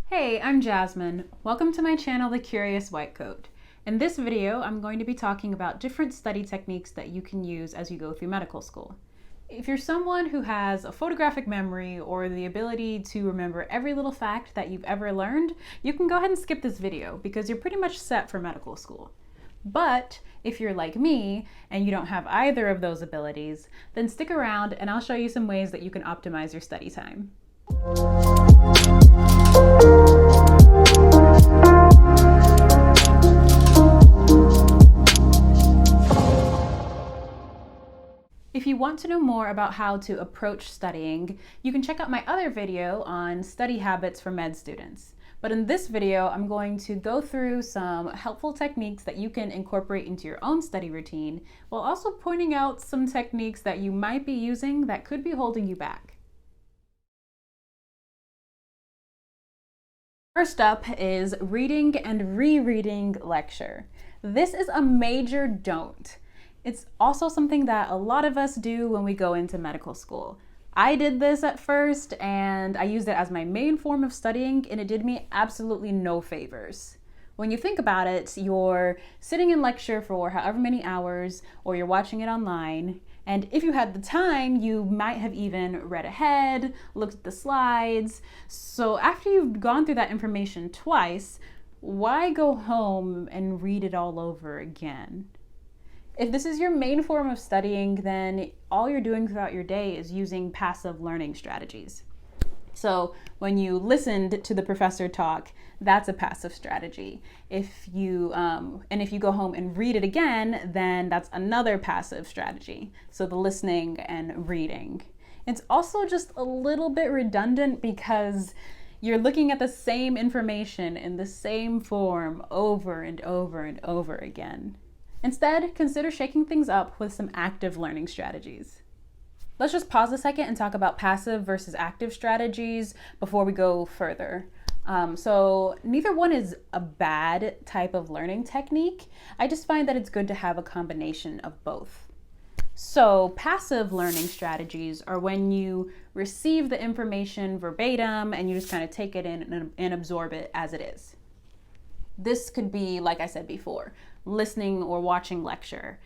Hey, I'm Jasmine. Welcome to my channel, The Curious Whitecoat. In this video, I'm going to be talking about different study techniques that you can use as you go through medical school. If you're someone who has a photographic memory or the ability to remember every little fact that you've ever learned, you can go ahead and skip this video because you're pretty much set for medical school. But if you're like me and you don't have either of those abilities, then stick around and I'll show you some ways that you can optimize your study time. If you want to know more about how to approach studying, you can check out my other video on study habits for med students. But in this video, I'm going to go through some helpful techniques that you can incorporate into your own study routine, while also pointing out some techniques that you might be using that could be holding you back. First up is reading and rereading lecture. This is a major don't. It's also something that a lot of us do when we go into medical school. I did this at first and I used it as my main form of studying, and it did me absolutely no favors. When you think about it, you're sitting in lecture for however many hours, or you're watching it online, and if you had the time, you might have even read ahead, looked at the slides. So after you've gone through that information twice, why go home and read it all over again? If this is your main form of studying, then all you're doing throughout your day is using passive learning strategies. So when you listened to the professor talk, that's a passive strategy. If you go home and read it again, then that's another passive strategy. So the listening and reading. It's also just a little bit redundant because you're looking at the same information in the same form over and over and over again. Instead, consider shaking things up with some active learning strategies. Let's just pause a second and talk about passive versus active strategies before we go further. So neither one is a bad type of learning technique. I just find that it's good to have a combination of both. So passive learning strategies are when you receive the information verbatim and you just kind of take it in and absorb it as it is. This could be, like I said before, listening or watching lecture.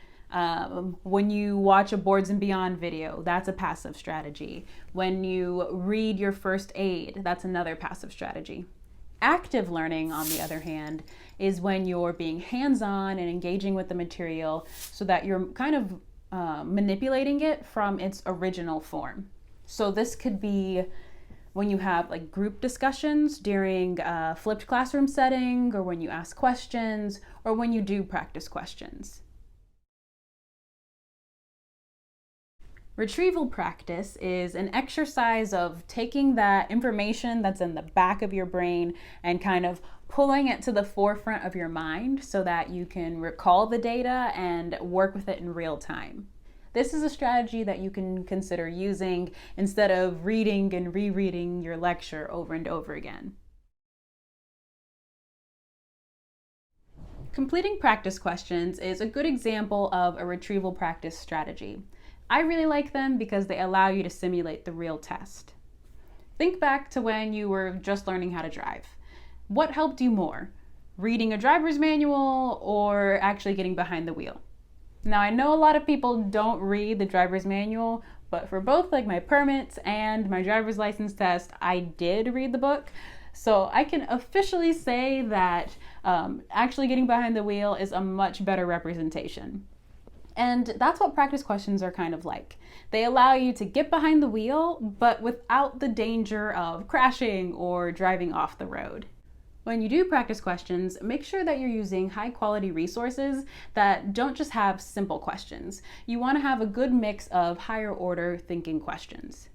When you watch a Boards and Beyond video, that's a passive strategy. When you read your first aid, that's another passive strategy. Active learning, on the other hand, is when you're being hands-on and engaging with the material so that you're kind of manipulating it from its original form. So this could be when you have like group discussions during a flipped classroom setting, or when you ask questions, or when you do practice questions. Retrieval practice is an exercise of taking that information that's in the back of your brain and kind of pulling it to the forefront of your mind so that you can recall the data and work with it in real time. This is a strategy that you can consider using instead of reading and rereading your lecture over and over again. Completing practice questions is a good example of a retrieval practice strategy. I really like them because they allow you to simulate the real test. Think back to when you were just learning how to drive. What helped you more, reading a driver's manual or actually getting behind the wheel? Now, I know a lot of people don't read the driver's manual, but for both like my permits and my driver's license test, I did read the book. So I can officially say that actually getting behind the wheel is a much better representation. And that's what practice questions are kind of like. They allow you to get behind the wheel, but without the danger of crashing or driving off the road. When you do practice questions, make sure that you're using high quality resources that don't just have simple questions. You want to have a good mix of higher order thinking questions.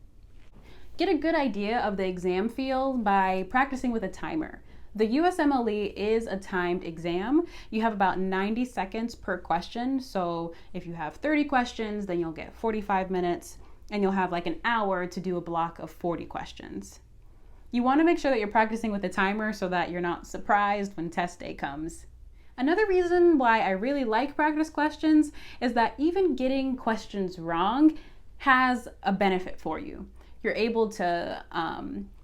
Get a good idea of the exam feel by practicing with a timer. The USMLE is a timed exam. You have about 90 seconds per question. So if you have 30 questions, then you'll get 45 minutes and you'll have like an hour to do a block of 40 questions. You want to make sure that you're practicing with a timer so that you're not surprised when test day comes. Another reason why I really like practice questions is that even getting questions wrong has a benefit for you. You're able to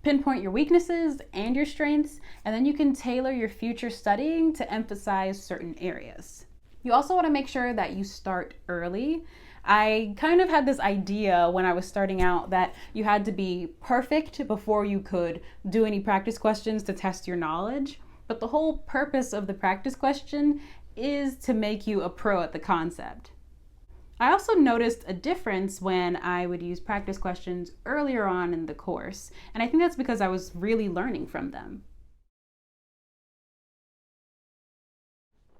pinpoint your weaknesses and your strengths, and then you can tailor your future studying to emphasize certain areas. You also want to make sure that you start early. I kind of had this idea when I was starting out that you had to be perfect before you could do any practice questions to test your knowledge. But the whole purpose of the practice question is to make you a pro at the concept. I also noticed a difference when I would use practice questions earlier on in the course, and I think that's because I was really learning from them.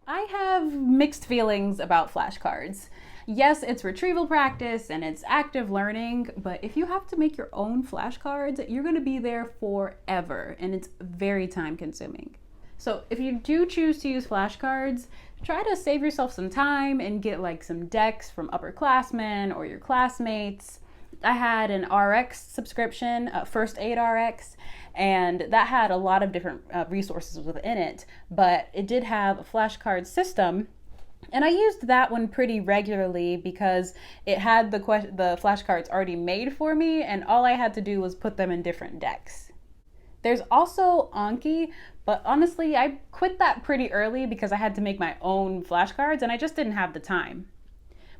I have mixed feelings about flashcards. Yes, it's retrieval practice and it's active learning, but if you have to make your own flashcards, you're going to be there forever, and it's very time consuming. So if you do choose to use flashcards, try to save yourself some time and get like some decks from upperclassmen or your classmates. I had an RX subscription, First Aid RX, and that had a lot of different resources within it, but it did have a flashcard system. And I used that one pretty regularly because it had the flashcards already made for me, and all I had to do was put them in different decks. There's also Anki, but honestly, I quit that pretty early because I had to make my own flashcards and I just didn't have the time.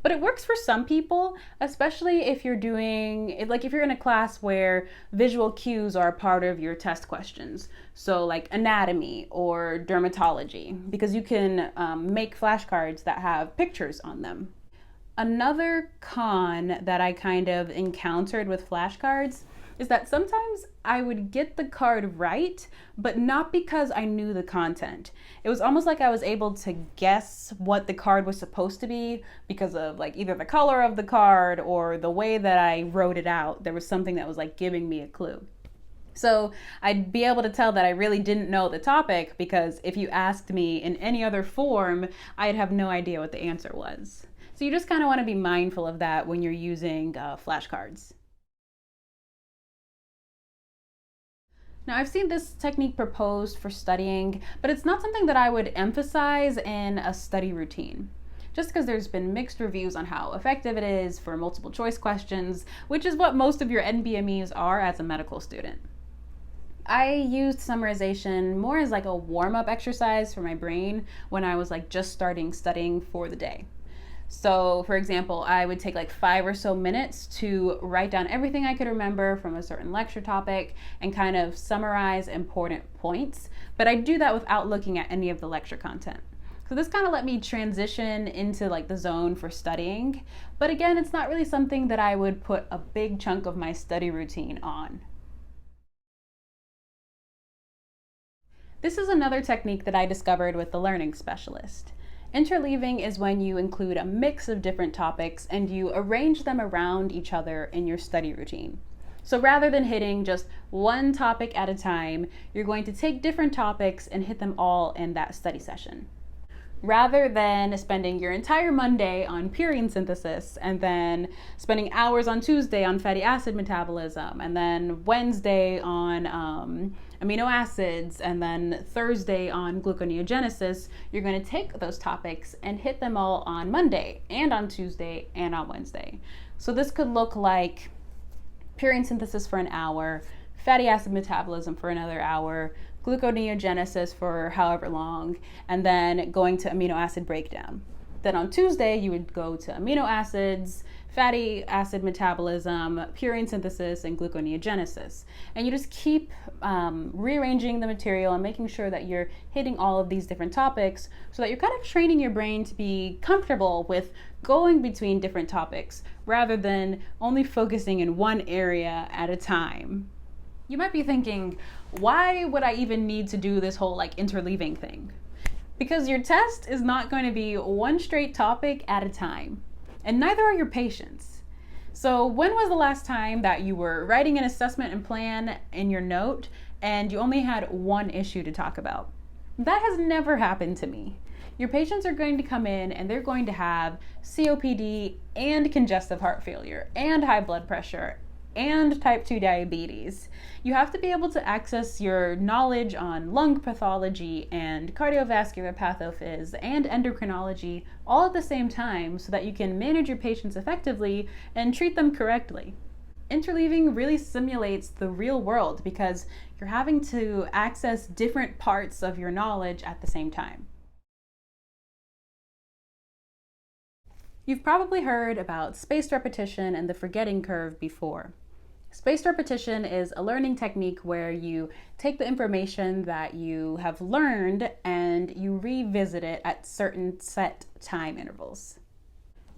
But it works for some people, especially if you're if you're in a class where visual cues are a part of your test questions. So like anatomy or dermatology, because you can make flashcards that have pictures on them. Another con that I kind of encountered with flashcards is that sometimes I would get the card right, but not because I knew the content. It was almost like I was able to guess what the card was supposed to be because of like either the color of the card or the way that I wrote it out. There was something that was like giving me a clue. So I'd be able to tell that I really didn't know the topic because if you asked me in any other form, I'd have no idea what the answer was. So you just kind of want to be mindful of that when you're using flashcards. Now, I've seen this technique proposed for studying, but it's not something that I would emphasize in a study routine. Just because there's been mixed reviews on how effective it is for multiple choice questions, which is what most of your NBMEs are as a medical student. I used summarization more as like a warm-up exercise for my brain when I was like just starting studying for the day. So for example, I would take like 5 or so minutes to write down everything I could remember from a certain lecture topic and kind of summarize important points. But I do that without looking at any of the lecture content. So this kind of let me transition into like the zone for studying. But again, it's not really something that I would put a big chunk of my study routine on. This is another technique that I discovered with the learning specialist. Interleaving is when you include a mix of different topics and you arrange them around each other in your study routine. So rather than hitting just one topic at a time, you're going to take different topics and hit them all in that study session. Rather than spending your entire Monday on purine synthesis and then spending hours on Tuesday on fatty acid metabolism and then Wednesday on amino acids and then Thursday on gluconeogenesis, you're going to take those topics and hit them all on Monday and on Tuesday and on Wednesday. So this could look like purine synthesis for an hour, fatty acid metabolism for another hour, gluconeogenesis for however long, and then going to amino acid breakdown. Then on Tuesday, you would go to amino acids, fatty acid metabolism, purine synthesis, and gluconeogenesis. And you just keep rearranging the material and making sure that you're hitting all of these different topics so that you're kind of training your brain to be comfortable with going between different topics rather than only focusing in one area at a time. You might be thinking, why would I even need to do this whole like interleaving thing? Because your test is not going to be one straight topic at a time, and neither are your patients. So when was the last time that you were writing an assessment and plan in your note and you only had one issue to talk about? That has never happened to me. Your patients are going to come in and they're going to have COPD and congestive heart failure and high blood pressure and type 2 diabetes. You have to be able to access your knowledge on lung pathology and cardiovascular pathophys and endocrinology all at the same time so that you can manage your patients effectively and treat them correctly. interleaving really simulates the real world because you're having to access different parts of your knowledge at the same time. You've probably heard about spaced repetition and the forgetting curve before. Spaced repetition is a learning technique where you take the information that you have learned and you revisit it at certain set time intervals.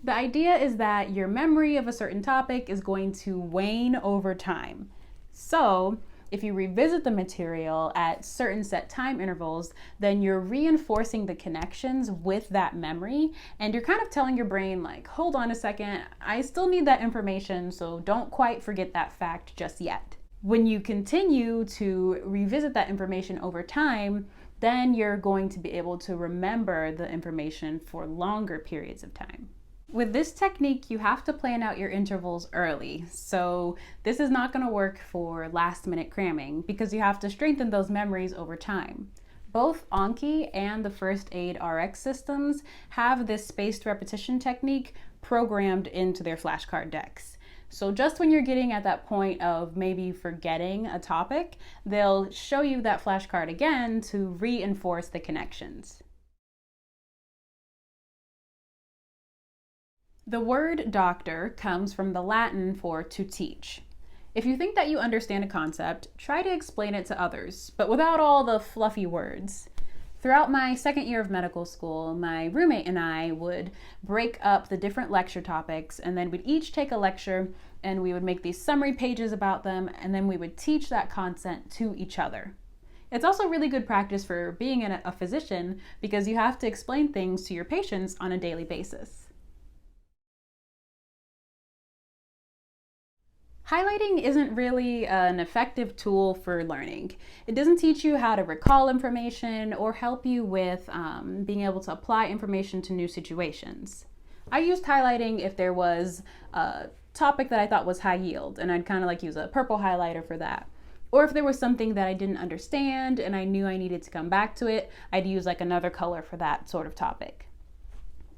The idea is that your memory of a certain topic is going to wane over time. So, if you revisit the material at certain set time intervals, then you're reinforcing the connections with that memory, and you're kind of telling your brain, like, hold on a second, I still need that information, so don't quite forget that fact just yet. When you continue to revisit that information over time, then you're going to be able to remember the information for longer periods of time. With this technique, you have to plan out your intervals early. So this is not going to work for last minute cramming because you have to strengthen those memories over time. Both Anki and the First Aid RX systems have this spaced repetition technique programmed into their flashcard decks. So just when you're getting at that point of maybe forgetting a topic, they'll show you that flashcard again to reinforce the connections. The word doctor comes from the Latin for to teach. If you think that you understand a concept, try to explain it to others, but without all the fluffy words. Throughout my second year of medical school, my roommate and I would break up the different lecture topics, and then we'd each take a lecture and we would make these summary pages about them, and then we would teach that content to each other. It's also really good practice for being a physician because you have to explain things to your patients on a daily basis. Highlighting isn't really an effective tool for learning. It doesn't teach you how to recall information or help you with being able to apply information to new situations. I used highlighting if there was a topic that I thought was high yield, and I'd kind of like use a purple highlighter for that. Or if there was something that I didn't understand and I knew I needed to come back to it, I'd use like another color for that sort of topic.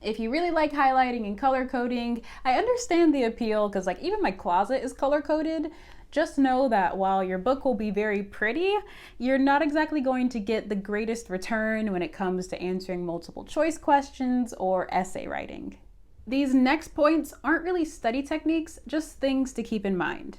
If you really like highlighting and color coding, I understand the appeal because like even my closet is color coded. Just know that while your book will be very pretty, you're not exactly going to get the greatest return when it comes to answering multiple choice questions or essay writing. These next points aren't really study techniques, just things to keep in mind.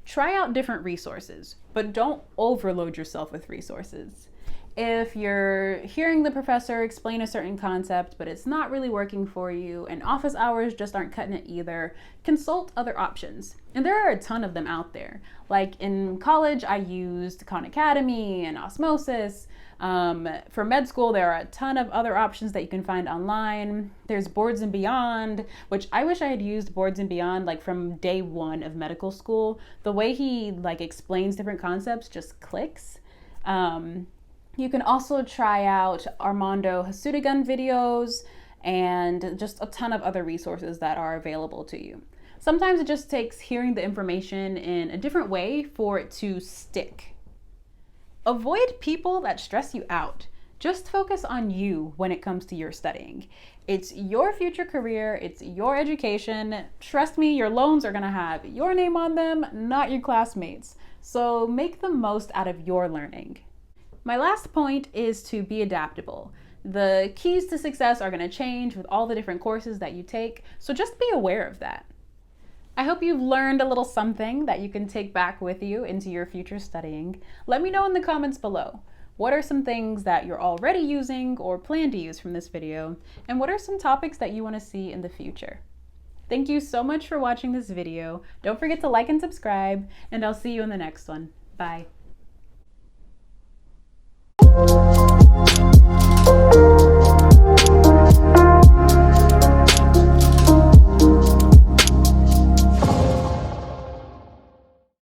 Try out different resources, but don't overload yourself with resources. If you're hearing the professor explain a certain concept, but it's not really working for you and office hours just aren't cutting it either, consult other options. And there are a ton of them out there. Like in college, I used Khan Academy and Osmosis. For med school, there are a ton of other options that you can find online. There's Boards and Beyond, which I wish I had used Boards and Beyond like from day one of medical school. The way he like explains different concepts just clicks. You can also try out Armando Hasudagun videos and just a ton of other resources that are available to you. Sometimes it just takes hearing the information in a different way for it to stick. Avoid people that stress you out. Just focus on you when it comes to your studying. It's your future career, it's your education. Trust me, your loans are gonna have your name on them, not your classmates. So make the most out of your learning. My last point is to be adaptable. The keys to success are going to change with all the different courses that you take, so just be aware of that. I hope you've learned a little something that you can take back with you into your future studying. Let me know in the comments below. What are some things that you're already using or plan to use from this video? And what are some topics that you want to see in the future? Thank you so much for watching this video. Don't forget to like and subscribe, and I'll see you in the next one. Bye.